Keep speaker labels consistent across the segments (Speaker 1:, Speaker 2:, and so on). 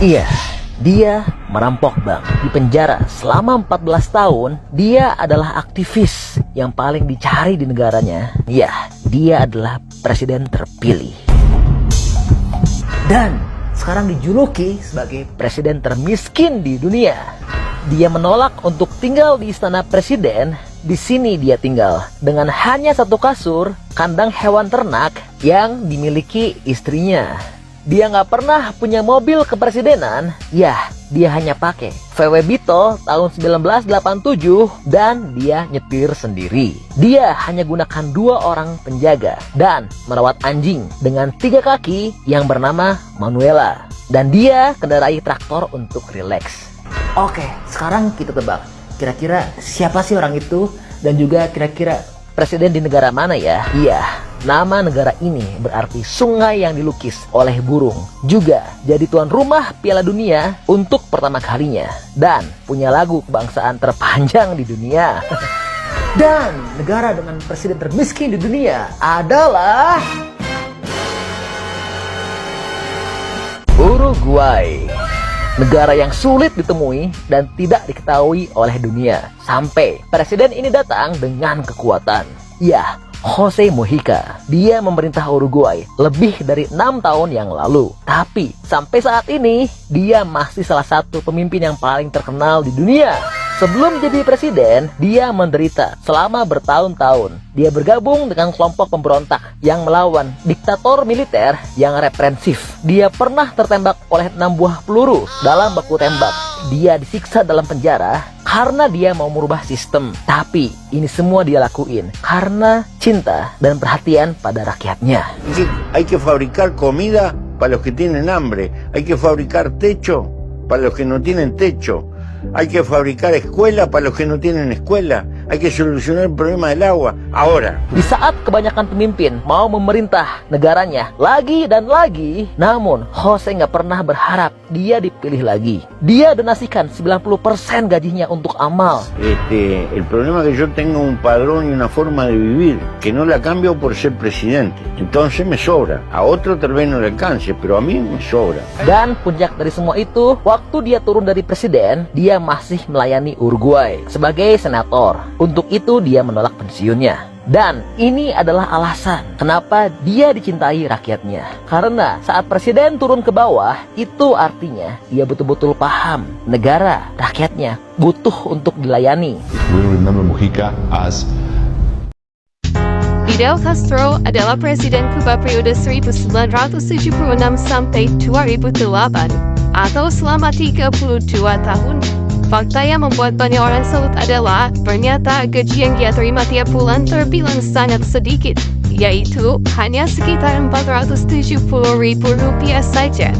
Speaker 1: Iya, dia merampok bank di penjara selama 14 tahun. Dia adalah aktivis yang paling dicari di negaranya. Iya, dia adalah presiden terpilih. Dan sekarang dijuluki sebagai presiden termiskin di dunia. Dia menolak untuk tinggal di istana presiden. Di sini dia tinggal dengan hanya satu kasur, kandang hewan ternak yang dimiliki istrinya. Dia nggak pernah punya mobil kepresidenan. Ya, dia hanya pakai VW Beetle tahun 1987 dan dia nyetir sendiri. Dia hanya gunakan 2 orang penjaga dan merawat anjing dengan 3 kaki yang bernama Manuela. Dan dia kendarai traktor untuk rileks. Oke, sekarang kita tebak. Kira-kira siapa sih orang itu? Dan juga kira-kira presiden di negara mana ya? Iya, nama negara ini berarti sungai yang dilukis oleh burung. Juga jadi tuan rumah Piala Dunia untuk pertama kalinya. Dan punya lagu kebangsaan terpanjang di dunia. Dan negara dengan presiden termiskin di dunia adalah Uruguay. Negara yang sulit ditemui dan tidak diketahui oleh dunia. Sampai presiden ini datang dengan kekuatan. Ya, Jose Mujica. Dia memerintah Uruguay lebih dari 6 tahun yang lalu. Tapi sampai saat ini dia masih salah satu pemimpin yang paling terkenal di dunia. Sebelum jadi presiden, dia menderita selama bertahun-tahun. Dia bergabung dengan kelompok pemberontak yang melawan diktator militer yang represif. Dia pernah tertembak oleh 6 buah peluru dalam baku tembak. Dia disiksa dalam penjara karena dia mau merubah sistem. Tapi ini semua dia lakuin karena cinta dan perhatian pada rakyatnya.
Speaker 2: Hay que fabricar comida para los que tienen hambre. Hay que fabricar techo para los que no tienen techo. Hay que fabricar escuela para los que no tienen escuela. Hay que solucionar el problema del agua. Ahora. Di
Speaker 1: saat kebanyakan pemimpin mau memerintah negaranya lagi dan lagi, namun Jose nggak pernah berharap dia dipilih lagi. Dia donasikan 90% gajinya untuk amal.
Speaker 2: El problema es que yo tengo un padrón y una forma de vivir que no la cambio por ser presidente. Entonces me sobra. A otro tal vez no le alcance, pero a mí me sobra.
Speaker 1: Dan puncak dari semua itu, waktu dia turun dari presiden, dia masih melayani Uruguay sebagai senator. Untuk itu dia menolak pensiunnya. Dan ini adalah alasan kenapa dia dicintai rakyatnya. Karena saat presiden turun ke bawah, itu artinya dia betul-betul paham negara, rakyatnya butuh untuk dilayani.
Speaker 3: We remember Mujica as
Speaker 4: Fidel Castro adalah Presiden Kuba periode 1976 sampai 2008 atau selama 32 tahun. Fakta yang membuat banyak orang salut adalah ternyata gaji yang dia terima tiap bulan terbilang sangat sedikit, yaitu hanya sekitar Rp470.000 saja.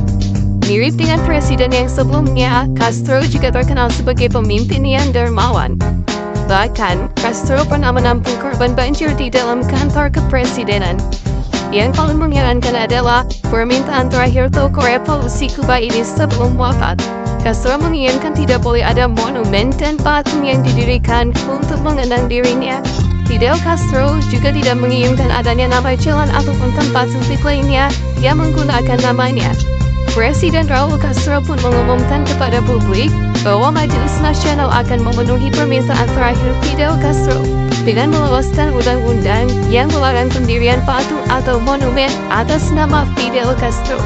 Speaker 4: Mirip dengan presiden yang sebelumnya, Castro juga terkenal sebagai pemimpin yang dermawan. Bahkan, Castro pernah menampung korban banjir di dalam kantor kepresidenan. Yang paling mengherankan adalah permintaan terakhir toko revolusi Kuba ini sebelum wafat. Castro menginginkan tidak boleh ada monumen dan patung yang didirikan untuk mengenang dirinya. Fidel Castro juga tidak menginginkan adanya nama jalan ataupun tempat publik lainnya yang menggunakan namanya. Presiden Raul Castro pun mengumumkan kepada publik bahwa Majelis Nasional akan memenuhi permintaan terakhir Fidel Castro dengan meloloskan undang-undang yang melarang pendirian patung atau monumen atas nama Fidel Castro.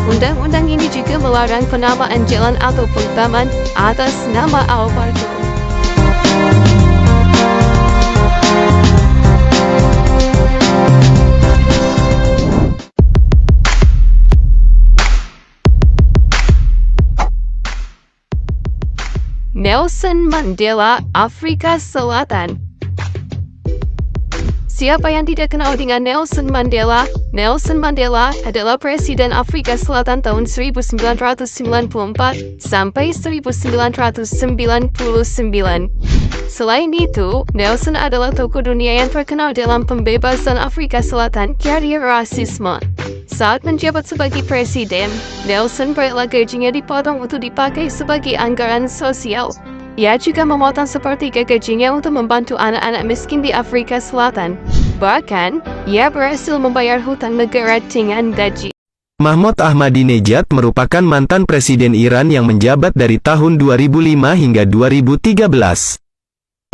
Speaker 4: Undang-undang ini juga melarang penamaan jalan ataupun taman atas nama almarhum. Nelson Mandela, Afrika Selatan. Siapa yang tidak kenal dengan Nelson Mandela? Nelson Mandela adalah Presiden Afrika Selatan tahun 1994 sampai 1999. Selain itu, Nelson adalah tokoh dunia yang terkenal dalam pembebasan Afrika Selatan dari rasisme. Saat menjabat sebagai presiden, Nelson rela gajinya dipotong untuk dipakai sebagai anggaran sosial. Ia juga memotong sepertiga gajinya untuk membantu anak-anak miskin di Afrika Selatan. Bahkan, ia berhasil membayar hutang negara dengan gaji.
Speaker 5: Mahmoud Ahmadinejad merupakan mantan presiden Iran yang menjabat dari tahun 2005 hingga 2013.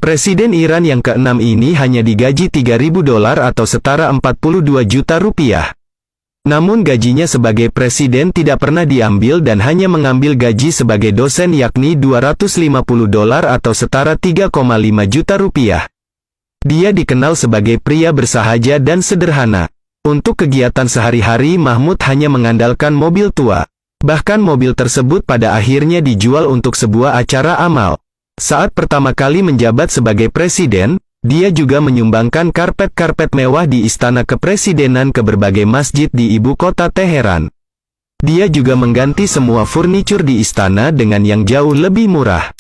Speaker 5: Presiden Iran yang ke-6 ini hanya digaji $3.000 atau setara 42 juta rupiah. Namun gajinya sebagai presiden tidak pernah diambil dan hanya mengambil gaji sebagai dosen yakni $250 atau setara 3,5 juta rupiah. Dia dikenal sebagai pria bersahaja dan sederhana. Untuk kegiatan sehari-hari Mahmud hanya mengandalkan mobil tua. Bahkan mobil tersebut pada akhirnya dijual untuk sebuah acara amal. Saat pertama kali menjabat sebagai presiden, dia juga menyumbangkan karpet-karpet mewah di istana kepresidenan ke berbagai masjid di ibu kota Teheran. Dia juga mengganti semua furnitur di istana dengan yang jauh lebih murah.